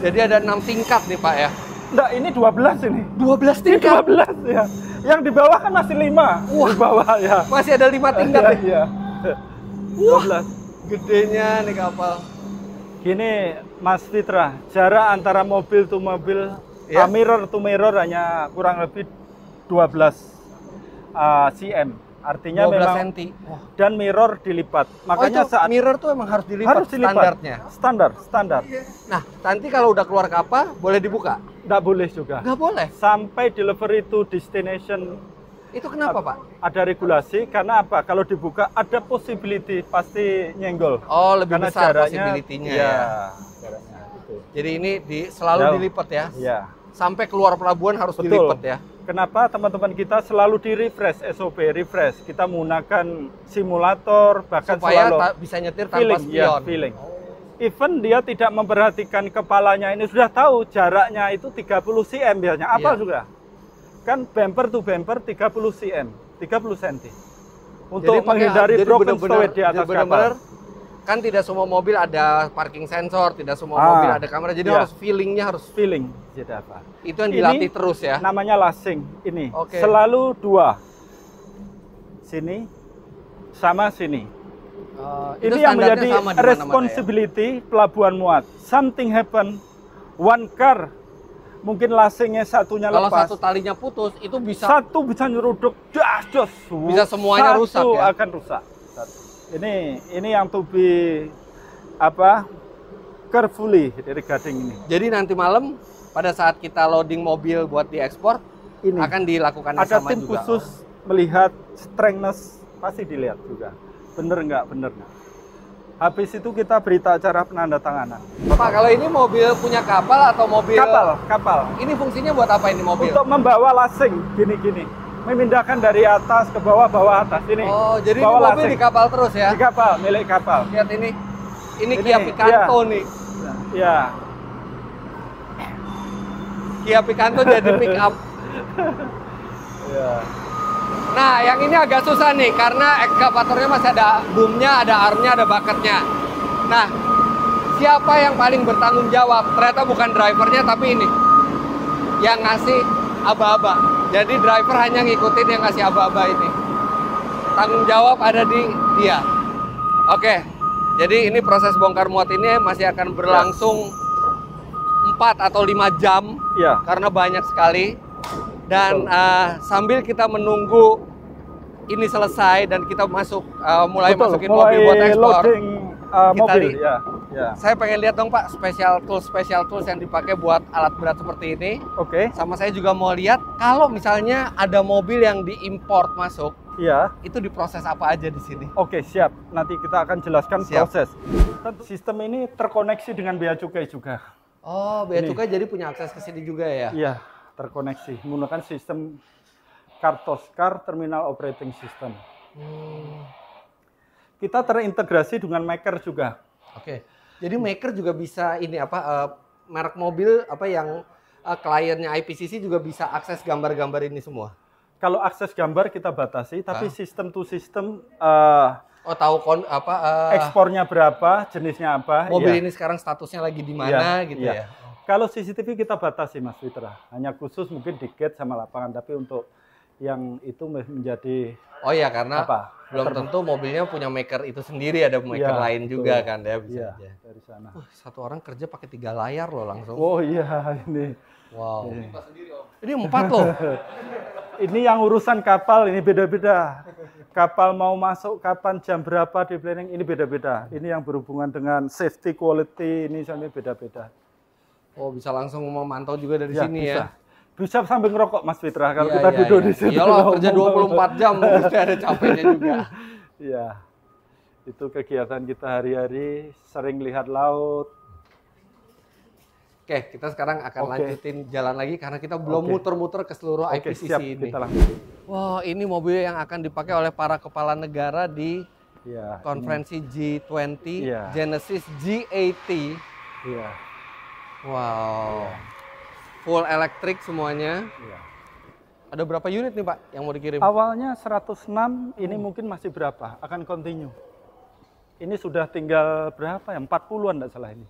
Jadi ada 6 tingkat nih Pak ya? Enggak, ini 12 ini. 12 Ini tingkat? 12 ya. Yang di bawah kan masih 5. Wah. Di bawah ya. Masih ada 5 tingkat nih? Iya. Wah, gedenya nih kapal. Gini Mas Fitra, jarak antara mobil to mobil, Ya. mirror to mirror hanya kurang lebih 12 cm. Artinya 12 memang cm. Wah. dan mirror dilipat. Makanya itu saat mirror tuh emang harus dilipat, harus dilipat standarnya. Standar. Nah, nanti kalau udah keluar kapal boleh dibuka? Nggak boleh juga. Nggak boleh. Sampai delivery to destination Itu kenapa Pak? ada regulasi karena apa? Kalau dibuka ada possibility pasti nyenggol. Oh, lebih Karena besar jaraknya, possibility-nya iya, ya. jaraknya, gitu. Jadi ini selalu Jauh. dilipat ya? Iya. Sampai keluar pelabuhan harus Betul. dilipat ya? Kenapa teman-teman kita selalu di refresh SOP refresh? Kita menggunakan simulator bahkan Supaya selalu bisa nyetir tanpa feeling, ya, spion. feeling. Even dia tidak memperhatikan kepalanya ini sudah tahu jaraknya itu 30 cm biasanya. Apa Iya. juga? Kan bumper to bumper 30 cm, 30 cm. Untuk Jadi pakai- menghindari jadi broken benar-benar- fluid di atas jadi benar-benar kapal. kan tidak semua mobil ada parking sensor, tidak semua mobil ada kamera, jadi iya. harus feelingnya harus Feeling jadi apa? itu yang Ini dilatih terus ya. Namanya lasing ini. Oke. Selalu 2. Sini sama sini. Itu Ini yang standarnya menjadi sama di mana-mana responsibility pelabuhan muat. Something happen, one car, mungkin lasingnya satunya ya. Kalau lepas. satu talinya putus itu bisa Satu bisa nyeruduk, das. Bisa semuanya Satu rusak ya? akan rusak. Ini yang to be carefully regarding ini. Jadi nanti malam pada saat kita loading mobil buat diekspor Ini akan dilakukan ada sama tim juga. khusus melihat strengthness pasti dilihat juga. Bener nggak, bener nggak. Habis itu kita berita acara penandatanganan. Pak, kalau ini mobil punya kapal atau mobil? Kapal. Ini fungsinya buat apa ini mobil? Untuk membawa lasing, gini-gini. Memindahkan dari atas ke bawah, bawah atas. Ini. Oh, jadi ini bawa mobil lasing. di kapal terus ya? Di kapal, milik kapal. Lihat ini. Ini Kia Picanto nih. Ya. Kia Picanto jadi pick up. Ya. Nah, yang ini agak susah nih karena ekskavatornya masih ada boomnya, ada armnya, ada bucketnya. Nah, siapa yang paling bertanggung jawab? Ternyata bukan drivernya, tapi ini yang ngasih aba-aba. Jadi driver hanya ngikutin yang ngasih aba-aba ini. Tanggung jawab ada di dia. Oke, jadi ini proses bongkar muat ini masih akan berlangsung 4 atau 5 jam Ya. karena banyak sekali. Dan sambil kita menunggu ini selesai dan kita mulai masukin mobil buat ekspor, Loading mobil. kita Ya. saya pengen lihat dong Pak special tools yang dipakai buat alat berat seperti ini. Oke. Sama saya juga mau lihat kalau misalnya ada mobil yang diimport masuk, Ya. itu diproses apa aja di sini. Oke, siap. Nanti kita akan jelaskan Siap. proses. Tentu sistem ini terkoneksi dengan bea cukai juga. Oh, bea Ini. cukai jadi punya akses ke sini juga ya? Iya, terkoneksi menggunakan sistem Kartoskar Terminal Operating System. Kita terintegrasi dengan maker juga. Oke. Jadi maker juga bisa ini merek mobil yang kliennya IPCC juga bisa akses gambar-gambar ini semua. Kalau akses gambar kita batasi, tapi sistem to sistem Oh, tahu ekspornya berapa, jenisnya apa. mobil iya. ini sekarang statusnya lagi di mana Iya, gitu iya. ya. Kalau CCTV kita batasi Mas Fitra, hanya khusus mungkin di gate sama lapangan, tapi untuk yang itu menjadi Oh iya, karena apa? belum tentu mobilnya punya maker itu sendiri, ada maker Iya, lain betul. juga kan ya bisa Iya, aja. dari sana. Satu orang kerja pakai 3 layar loh langsung. Oh iya ini. Wow. Ini. Ini 4 loh. Ini yang urusan kapal ini beda-beda. Kapal mau masuk kapan, jam berapa di planning ini beda-beda. Ini yang berhubungan dengan safety quality ini sampai beda-beda. Oh, bisa langsung memantau juga dari Ya, sini bisa. ya. Bisa sambil ngerokok Mas Fitra kalau Iya, kita iya, duduk iya. di sini. Iyalah, kerja 24 jam mesti ada capeknya juga. Iya. Itu kegiatan kita hari-hari, sering lihat laut. Oke, kita sekarang akan Oke. lanjutin jalan lagi karena kita belum Oke. muter-muter ke seluruh Oke, IPCC siap, ini. kita lanjut. Wah, ini mobil yang akan dipakai oleh para kepala negara di Iya. konferensi G20, Iya. Genesis G80. Iya. Wow. Full elektrik semuanya. Iya. Ada berapa unit nih Pak yang mau dikirim? Awalnya 106, ini mungkin masih berapa? Akan continue. Ini sudah tinggal berapa ya? 40-an enggak salah ini.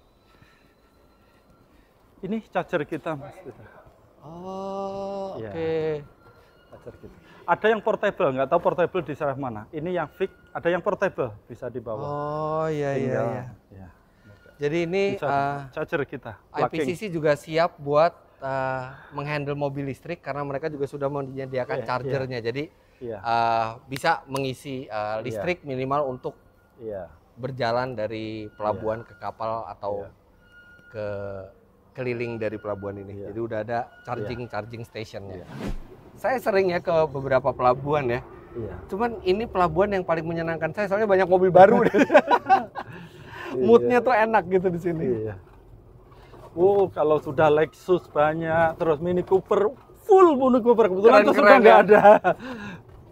Ini charger kita, Mas. Oh, Iya. oke. Charger kita. Ada yang portable, nggak tahu portable di sana mana. Ini yang fix, ada yang portable, bisa dibawa. Oh, iya iya Tinggal, iya. ya. Jadi ini Bisa charger kita. plugging. IPCC juga siap buat menghandle mobil listrik karena mereka juga sudah menyediakan Iya, chargernya. Jadi Iya, bisa mengisi listrik minimal untuk iya. berjalan dari pelabuhan ke kapal atau Iya. ke keliling dari pelabuhan ini. Iya. Jadi udah ada charging stationnya. Iya. Saya sering ya ke beberapa pelabuhan ya. Iya. Cuman ini pelabuhan yang paling menyenangkan saya soalnya banyak mobil baru. Moodnya tuh enak gitu di sini. Iya. Oh, kalau sudah Lexus banyak, terus Mini Cooper full Mini Cooper kebetulan itu Keren-keren sudah nggak ya. ada.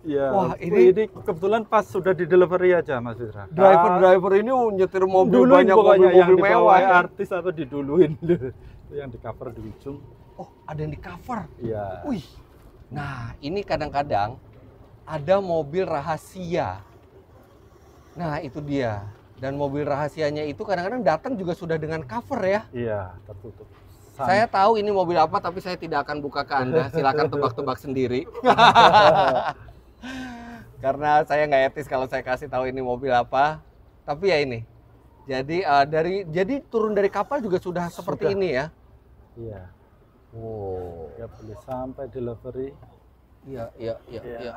Iya. Wah, ini kebetulan pas sudah di delivery aja Mas Fitra. Driver ini nyetir mobil Duluin banyak pokoknya yang mobil mewah. dibawa Ya. artis atau diduluin. Itu yang di cover di ujung. Oh, ada yang di cover. Iya. Wih. Nah, ini kadang-kadang ada mobil rahasia. Nah, itu dia. Dan mobil rahasianya itu kadang-kadang datang juga sudah dengan cover ya. Iya, tertutup. Saya tahu ini mobil apa, tapi saya tidak akan buka ke Anda. Silakan tebak-tebak sendiri. Karena saya nggak etis kalau saya kasih tahu ini mobil apa. Tapi ya ini. Jadi turun dari kapal juga sudah seperti Sudah. ini ya. Iya. Wow. Ya boleh sampai delivery. Iya, iya, iya, Iya. iya.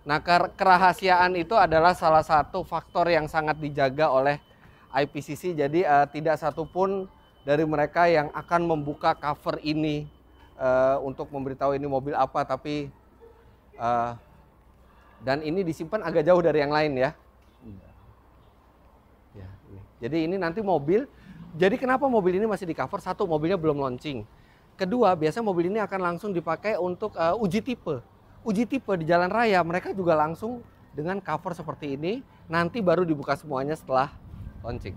Nah, kerahasiaan itu adalah salah satu faktor yang sangat dijaga oleh IPCC. Jadi tidak satupun dari mereka yang akan membuka cover ini untuk memberitahu ini mobil apa, tapi Dan ini disimpan agak jauh dari yang lain ya. Ya, ini. Jadi ini nanti mobil. Jadi kenapa mobil ini masih di cover? Satu, mobilnya belum launching. Kedua, biasanya mobil ini akan langsung dipakai untuk uji tipe. Uji tipe di jalan raya, mereka juga langsung dengan cover seperti ini. Nanti baru dibuka semuanya setelah launching.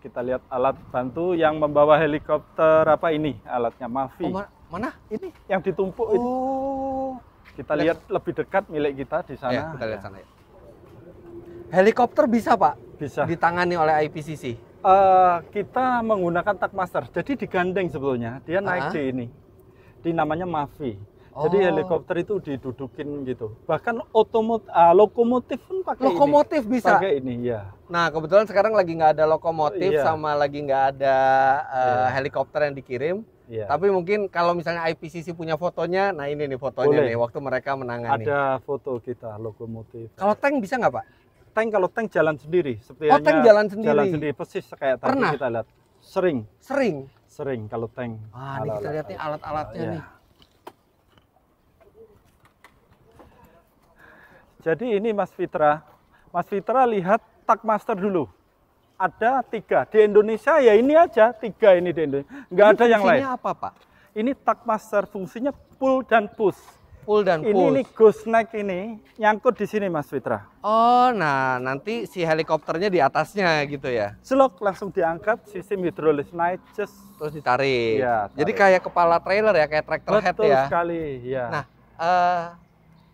Kita lihat alat bantu yang membawa helikopter apa ini alatnya Mavi. Oh, mana? Ini? Yang ditumpuk ini. Oh. Kita lihat lebih dekat milik kita di sana. Ayo, kita lihat sana ya. Helikopter bisa Pak? Bisa. Ditangani oleh IPCC? Kita menggunakan Tagmaster. Jadi digandeng sebetulnya. Dia naik di ini. Di namanya Mavi. Jadi helikopter itu didudukin gitu. Bahkan lokomotif pun pakai lokomotif ini. bisa? Pakai ini, ya. Nah, kebetulan sekarang lagi nggak ada lokomotif sama lagi nggak ada helikopter yang dikirim. Iya. Tapi mungkin kalau misalnya IPCC punya fotonya, nah ini nih fotonya nih waktu mereka menangani. Ada foto kita lokomotif. Kalau tank bisa nggak Pak? Kalau tank jalan sendiri. Seperti tank jalan sendiri. Jalan sendiri persis kayak tadi kita lihat. Sering kalau tank. Ini kita lihat nih alat-alatnya nih. Jadi ini Mas Fitra lihat Tagmaster dulu. Ada 3 di Indonesia ya ini aja 3 ini di Indonesia. Nggak ada yang lain. Fungsinya apa Pak? Ini Tagmaster fungsinya pull dan push. Pull dan push. Ini gooseneck ini nyangkut di sini Mas Fitra. Oh, nah nanti si helikopternya di atasnya gitu ya? Selok langsung diangkat, sistem hidrolis naik, terus ditarik. Ya, jadi kayak kepala trailer ya, kayak tractor head ya? Betul sekali, ya. Nah,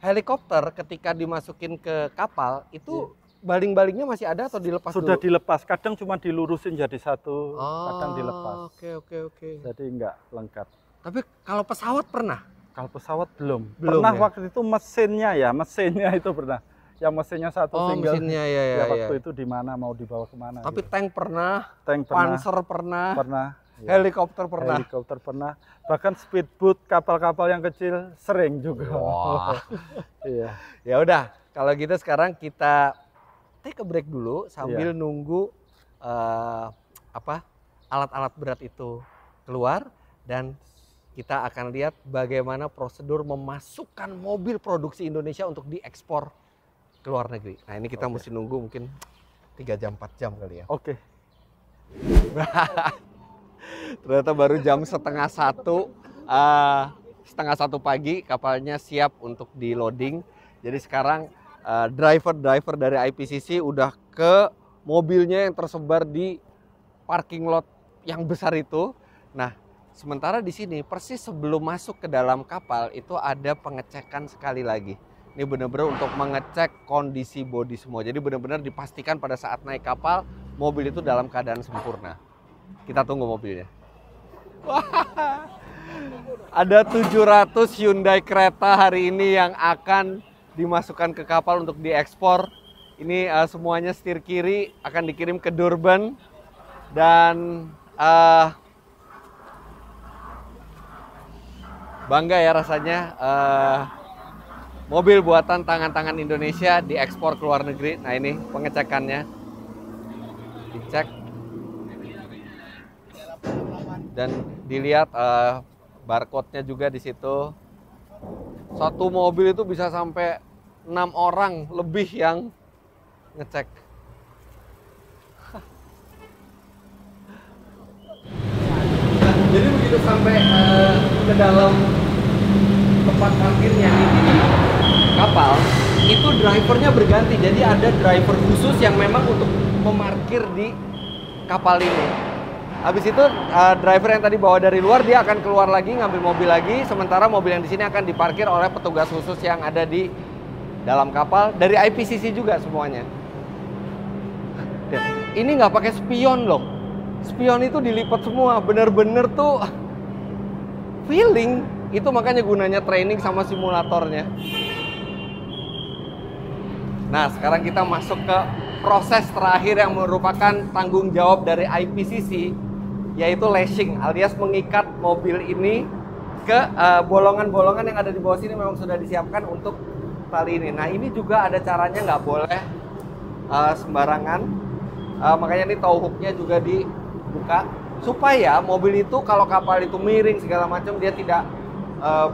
helikopter ketika dimasukin ke kapal itu baling-balingnya masih ada atau dilepas Sudah dulu? dilepas, kadang cuma dilurusin jadi satu, kadang dilepas. Oke. Jadi enggak lengkap. Tapi kalau pesawat pernah? Kalau pesawat belum. Belum pernah ya? Waktu itu mesinnya itu pernah. Yang mesinnya satu single. Mesinnya ya. Waktu itu di mana mau dibawa kemana? Tapi gitu. Tank pernah, Tank pernah, Panzer pernah, ya. Helikopter pernah. Helikopter pernah. Bahkan speedboat, kapal-kapal yang kecil sering juga. Wah. Iya. Ya udah, kalau gitu sekarang kita take a break dulu sambil nunggu alat-alat berat itu keluar dan kita akan lihat bagaimana prosedur memasukkan mobil produksi Indonesia untuk diekspor ke luar negeri. Nah ini kita mesti nunggu mungkin 3 jam 4 jam kali ya. Oke. Ternyata baru jam setengah 1 pagi kapalnya siap untuk di loading. Jadi sekarang driver dari IPCC udah ke mobilnya yang tersebar di parking lot yang besar itu. Nah, sementara di sini persis sebelum masuk ke dalam kapal itu ada pengecekan sekali lagi. Ini benar-benar untuk mengecek kondisi bodi semua. Jadi benar-benar dipastikan pada saat naik kapal mobil itu dalam keadaan sempurna. Kita tunggu mobilnya. Ada 700 Hyundai Creta hari ini yang akan dimasukkan ke kapal untuk diekspor. Ini semuanya setir kiri akan dikirim ke Durban dan bangga ya rasanya mobil buatan tangan-tangan Indonesia diekspor ke luar negeri. Nah ini pengecekannya, dicek dan dilihat barcode-nya juga di situ. Satu mobil itu bisa sampai 6 orang lebih yang ngecek. Jadi begitu sampai ke dalam tempat parkirnya di kapal, itu drivernya berganti. Jadi ada driver khusus yang memang untuk memarkir di kapal ini. Habis itu driver yang tadi bawa dari luar dia akan keluar lagi ngambil mobil lagi, sementara mobil yang di sini akan diparkir oleh petugas khusus yang ada di dalam kapal dari IPCC juga semuanya. Ini nggak pakai spion loh. Spion itu dilipat semua, bener-bener tuh feeling. Itu makanya gunanya training sama simulatornya. Nah, sekarang kita masuk ke proses terakhir yang merupakan tanggung jawab dari IPCC, yaitu lashing alias mengikat mobil ini ke bolongan-bolongan yang ada di bawah sini memang sudah disiapkan untuk tali ini. Nah, ini juga ada caranya, nggak boleh sembarangan. Makanya ini tow hooknya juga dibuka supaya mobil itu kalau kapal itu miring segala macam dia tidak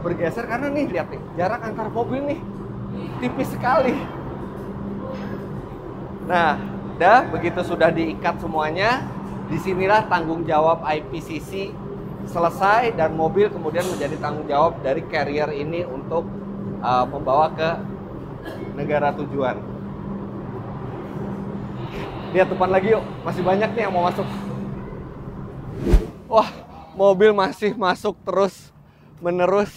bergeser, karena nih lihat nih jarak antar mobil nih tipis sekali. Nah, begitu sudah diikat semuanya, disinilah tanggung jawab IPCC selesai dan mobil kemudian menjadi tanggung jawab dari carrier ini untuk membawa ke negara tujuan. Lihat depan lagi yuk, masih banyak nih yang mau masuk. Wah, mobil masih masuk terus menerus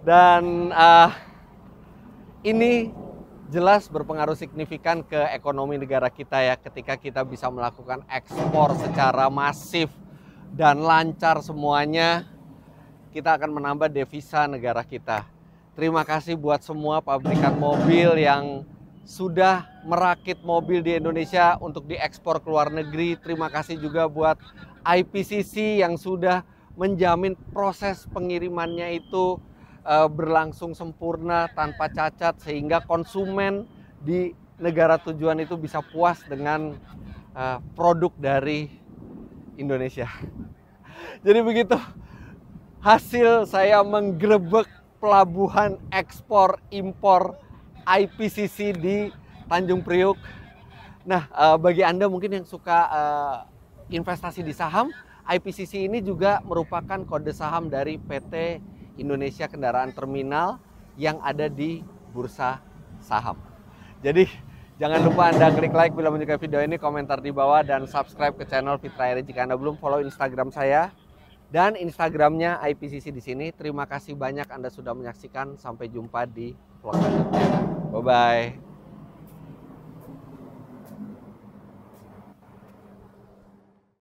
dan ini jelas berpengaruh signifikan ke ekonomi negara kita ya, ketika kita bisa melakukan ekspor secara masif dan lancar semuanya, kita akan menambah devisa negara kita. Terima kasih buat semua pabrikan mobil yang sudah merakit mobil di Indonesia untuk diekspor ke luar negeri. Terima kasih juga buat IPCC yang sudah menjamin proses pengirimannya itu berlangsung sempurna tanpa cacat sehingga konsumen di negara tujuan itu bisa puas dengan produk dari Indonesia. Jadi begitu hasil saya menggerebek pelabuhan ekspor impor IPCC di Tanjung Priuk. Nah, bagi Anda mungkin yang suka investasi di saham, IPCC ini juga merupakan kode saham dari PT Indonesia Kendaraan Terminal yang ada di Bursa Saham. Jadi jangan lupa Anda klik like bila menyukai video ini, komentar di bawah, dan subscribe ke channel Fitra Eri jika Anda belum follow Instagram saya dan Instagramnya IPCC di sini. Terima kasih banyak Anda sudah menyaksikan. Sampai jumpa di vlog selanjutnya. Bye-bye.